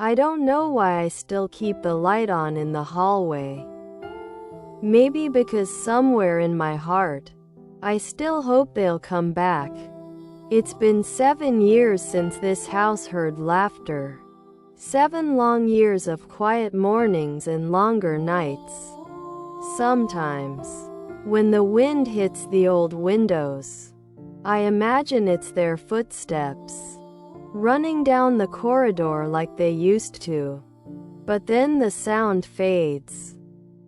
I don't know why I still keep the light on in the hallway. Maybe because somewhere in my heart, I still hope they'll come back. It's been 7 years since this house heard laughter. 7 long years of quiet mornings and longer nights. Sometimes, when the wind hits the old windows, I imagine it's their footsteps, running down the corridor like they used to. But then the sound fades,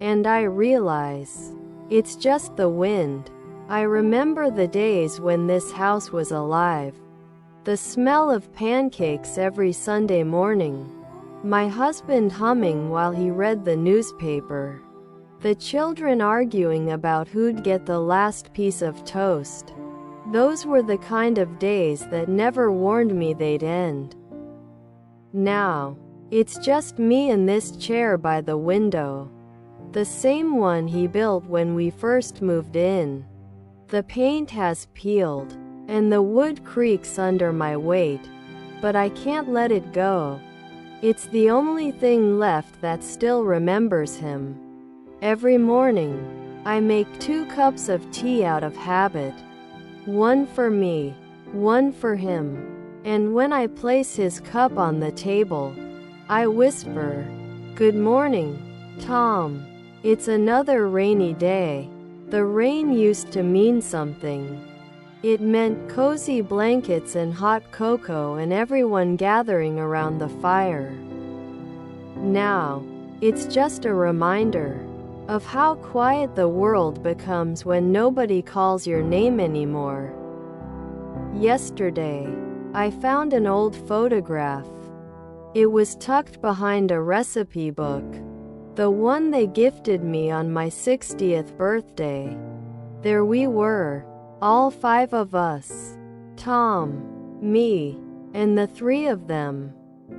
and I realize it's just the wind. I remember the days when this house was alive. The smell of pancakes every Sunday morning. My husband humming while he read the newspaper. The children arguing about who'd get the last piece of toast. Those were the kind of days that never warned me they'd end. Now, it's just me and this chair by the window. The same one he built when we first moved in. The paint has peeled, and the wood creaks under my weight, but I can't let it go. It's the only thing left that still remembers him. Every morning, I make 2 cups of tea out of habit. One for me, one for him. And when I place his cup on the table, I whisper, "Good morning, Tom." It's another rainy day. The rain used to mean something. It meant cozy blankets and hot cocoa and everyone gathering around the fire. Now, it's just a reminder of how quiet the world becomes when nobody calls your name anymore. Yesterday, I found an old photograph. It was tucked behind a recipe book. The one they gifted me on my 60th birthday. There we were, all 5 of us. Tom, me, and the 3 of them.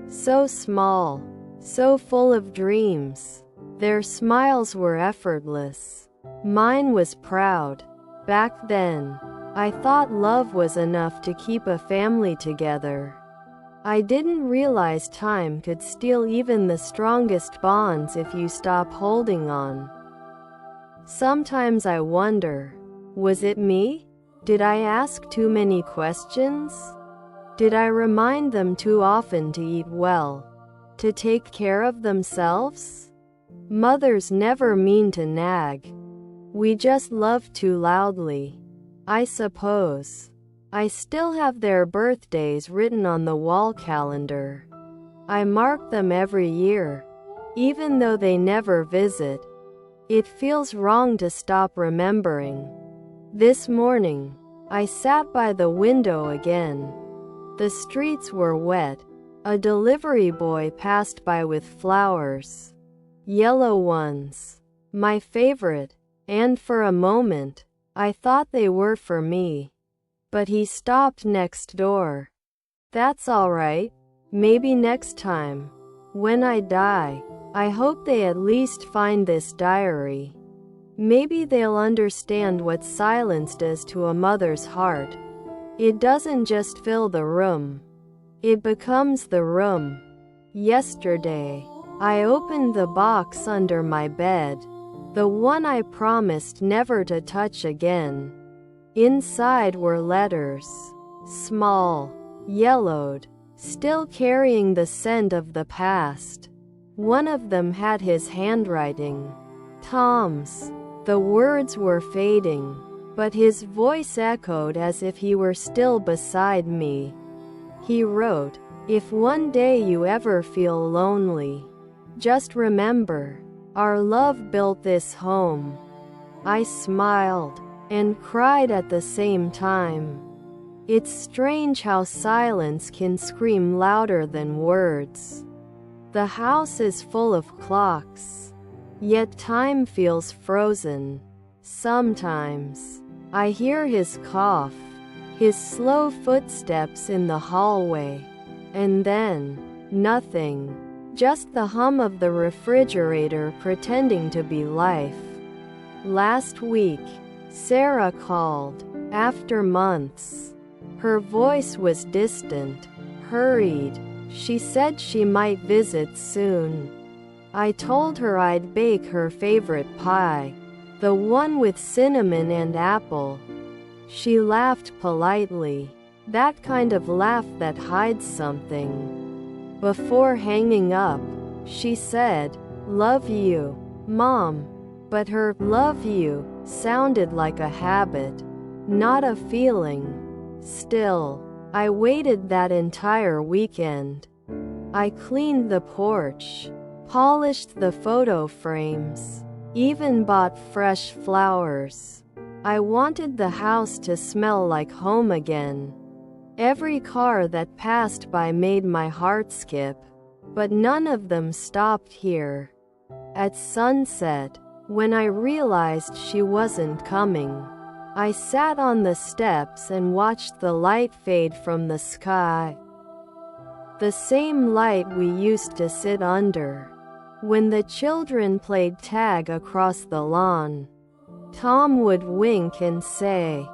So small, so full of dreams. Their smiles were effortless. Mine was proud. Back then, I thought love was enough to keep a family together. I didn't realize time could steal even the strongest bonds if you stop holding on. Sometimes I wonder, was it me? Did I ask too many questions? Did I remind them too often to eat well, to take care of themselves? Mothers never mean to nag. We just love too loudly, I suppose. I still have their birthdays written on the wall calendar. I mark them every year, even though they never visit. It feels wrong to stop remembering. This morning, I sat by the window again. The streets were wet. A delivery boy passed by with flowers. Yellow ones. My favorite. And for a moment, I thought they were for me. But he stopped next door. That's all right. Maybe next time. When I die, I hope they at least find this diary. Maybe they'll understand what silence does to a mother's heart. It doesn't just fill the room. It becomes the room. Yesterday, I opened the box under my bed. The one I promised never to touch again. Inside were letters. Small, yellowed, still carrying the scent of the past. One of them had his handwriting. Tom's. The words were fading, but his voice echoed as if he were still beside me. He wrote, "If one day you ever feel lonely, just remember, our love built this home." I smiled and cried at the same time. It's strange how silence can scream louder than words. The house is full of clocks, yet time feels frozen. Sometimes, I hear his cough, his slow footsteps in the hallway, and then, nothing. Just the hum of the refrigerator pretending to be life. Last week, Sarah called, after months. Her voice was distant, hurried. She said she might visit soon. I told her I'd bake her favorite pie, the one with cinnamon and apple. She laughed politely, that kind of laugh that hides something. Before hanging up, she said, "Love you, Mom." But her "love you" sounded like a habit, not a feeling. Still, I waited that entire weekend. I cleaned the porch, polished the photo frames, even bought fresh flowers. I wanted the house to smell like home again. Every car that passed by made my heart skip, but none of them stopped here. At sunset, when I realized she wasn't coming, I sat on the steps and watched the light fade from the sky. The same light we used to sit under when the children played tag across the lawn. Tom would wink and say,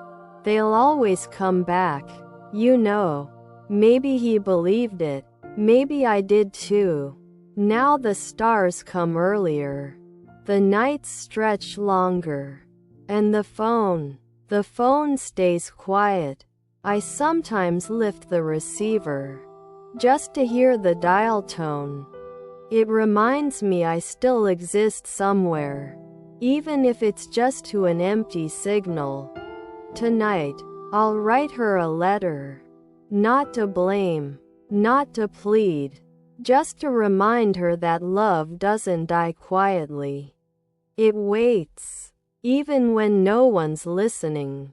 "They'll always come back, you know." Maybe he believed it, maybe I did too. Now the stars come earlier, the nights stretch longer, and the phone stays quiet. I sometimes lift the receiver just to hear the dial tone. It reminds me I still exist somewhere, even if it's just to an empty signal. Tonight, I'll write her a letter. Not to blame, not to plead, just to remind her that love doesn't die quietly. It waits, even when no one's listening.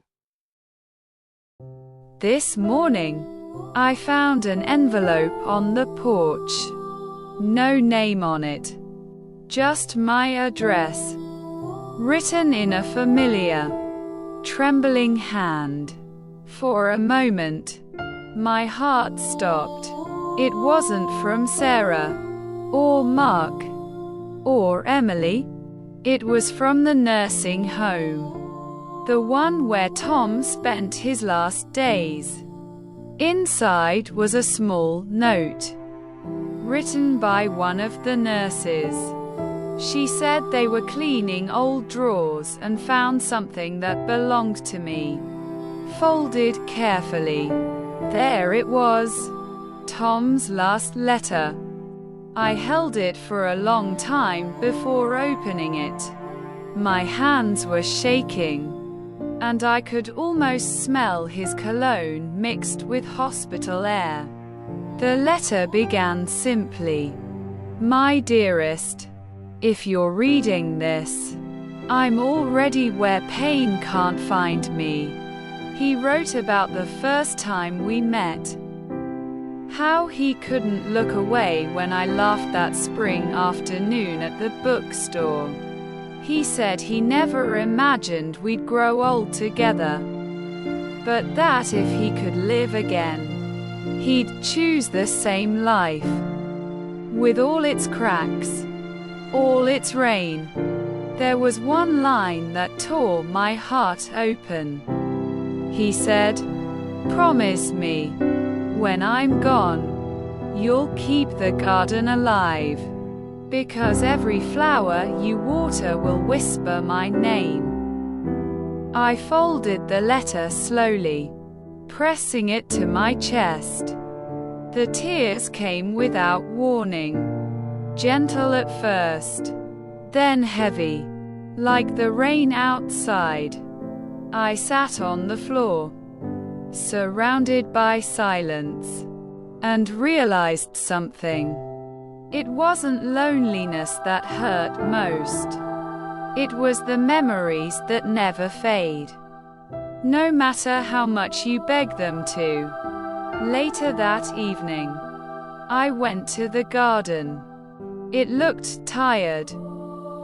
This morning, I found an envelope on the porch. No name on it, just my address, written in a familiar, trembling hand. For a moment, my heart stopped. It wasn't from Sarah, or Mark, or Emily. It was from the nursing home, the one where Tom spent his last days. Inside was a small note, written by one of the nurses. She said they were cleaning old drawers and found something that belonged to me. Folded carefully, there it was, Tom's last letter. I held it for a long time before opening it. My hands were shaking, and I could almost smell his cologne mixed with hospital air. The letter began simply, "My dearest, if you're reading this, I'm already where pain can't find me." He wrote about the first time we met. How he couldn't look away when I laughed that spring afternoon at the bookstore. He said he never imagined we'd grow old together, but that if he could live again, he'd choose the same life. With all its cracks, all its rain, there was one line that tore my heart open. He said, "Promise me, when I'm gone, you'll keep the garden alive, because every flower you water will whisper my name." I folded the letter slowly, pressing it to my chest. The tears came without warning, gentle at first, then heavy, like the rain outside. I sat on the floor, surrounded by silence, and realized something. It wasn't loneliness that hurt most. It was the memories that never fade, no matter how much you beg them to. Later that evening, I went to the garden. It looked tired,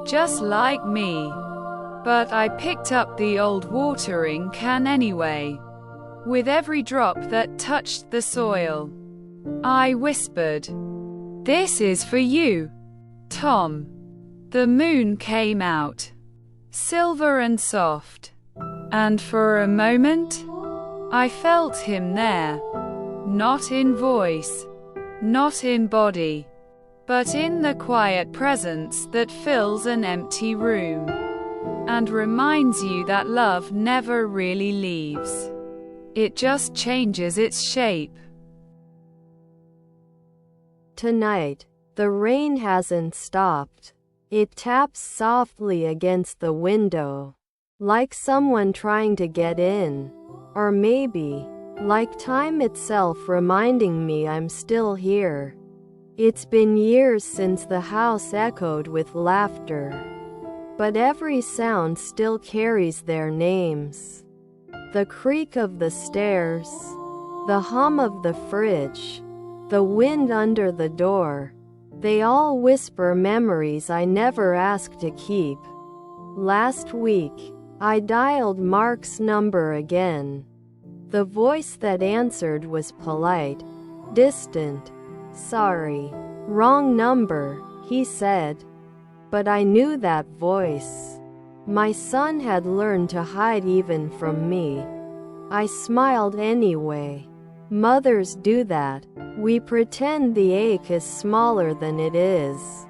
just like me, but I picked up the old watering can anyway. With every drop that touched the soil, I whispered, "This is for you, Tom." The moon came out, silver and soft, and for a moment, I felt him there, not in voice, not in body, but in the quiet presence that fills an empty room, and reminds you that love never really leaves. It just changes its shape. Tonight, the rain hasn't stopped. It taps softly against the window, like someone trying to get in, or maybe, like time itself reminding me I'm still here. It's been years since the house echoed with laughter, but every sound still carries their names. The creak of the stairs, the hum of the fridge, the wind under the door, they all whisper memories I never asked to keep. Last week, I dialed Mark's number again. The voice that answered was polite, distant. "Sorry, wrong number," he said. But I knew that voice. My son had learned to hide even from me. I smiled anyway. Mothers do that. We pretend the ache is smaller than it is.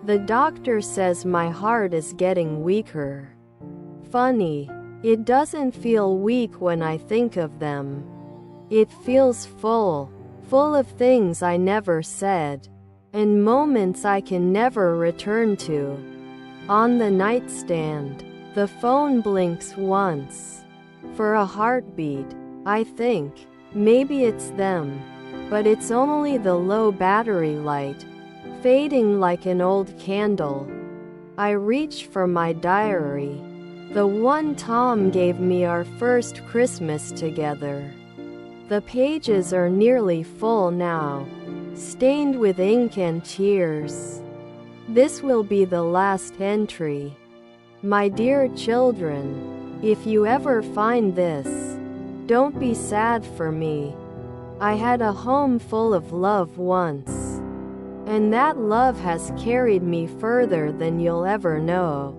The doctor says my heart is getting weaker. Funny, it doesn't feel weak when I think of them. It feels full of things I never said, and moments I can never return to. On the nightstand, the phone blinks once. For a heartbeat, I think, maybe it's them. But it's only the low battery light, fading like an old candle. I reach for my diary, the one Tom gave me our first Christmas together. The pages are nearly full now, stained with ink and tears. This will be the last entry. My dear children, if you ever find this, don't be sad for me. I had a home full of love once, and that love has carried me further than you'll ever know.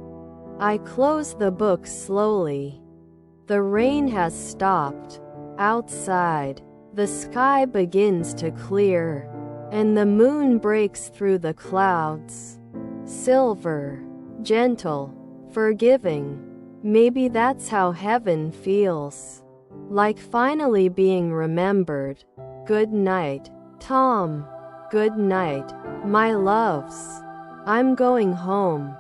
I close the book slowly. The rain has stopped. Outside, the sky begins to clear, and the moon breaks through the clouds. Silver, gentle, forgiving. Maybe that's how heaven feels. Like finally being remembered. Good night, Tom. Good night, my loves. I'm going home.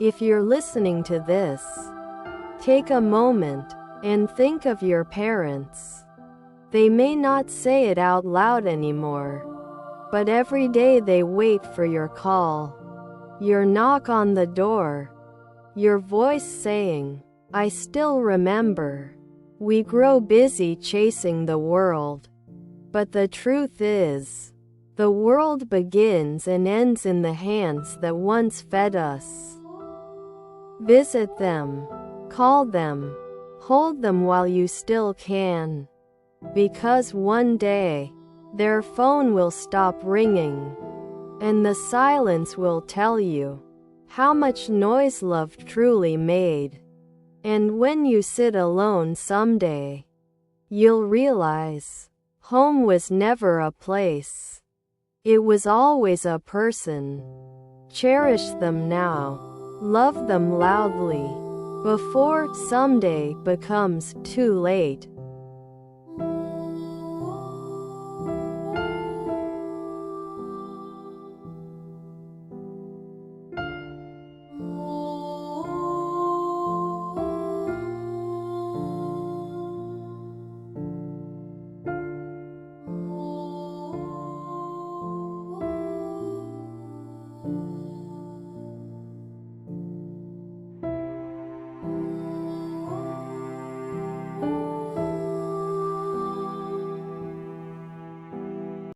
If you're listening to this, take a moment and think of your parents. They may not say it out loud anymore, but every day they wait for your call, your knock on the door, your voice saying, "I still remember." We grow busy chasing the world, but the truth is, the world begins and ends in the hands that once fed us. Visit them. Call them, hold them while you still can, because one day, their phone will stop ringing, and the silence will tell you how much noise love truly made. And when you sit alone someday, you'll realize, home was never a place. It was always a person. Cherish them now. Love them loudly. Before someday becomes too late.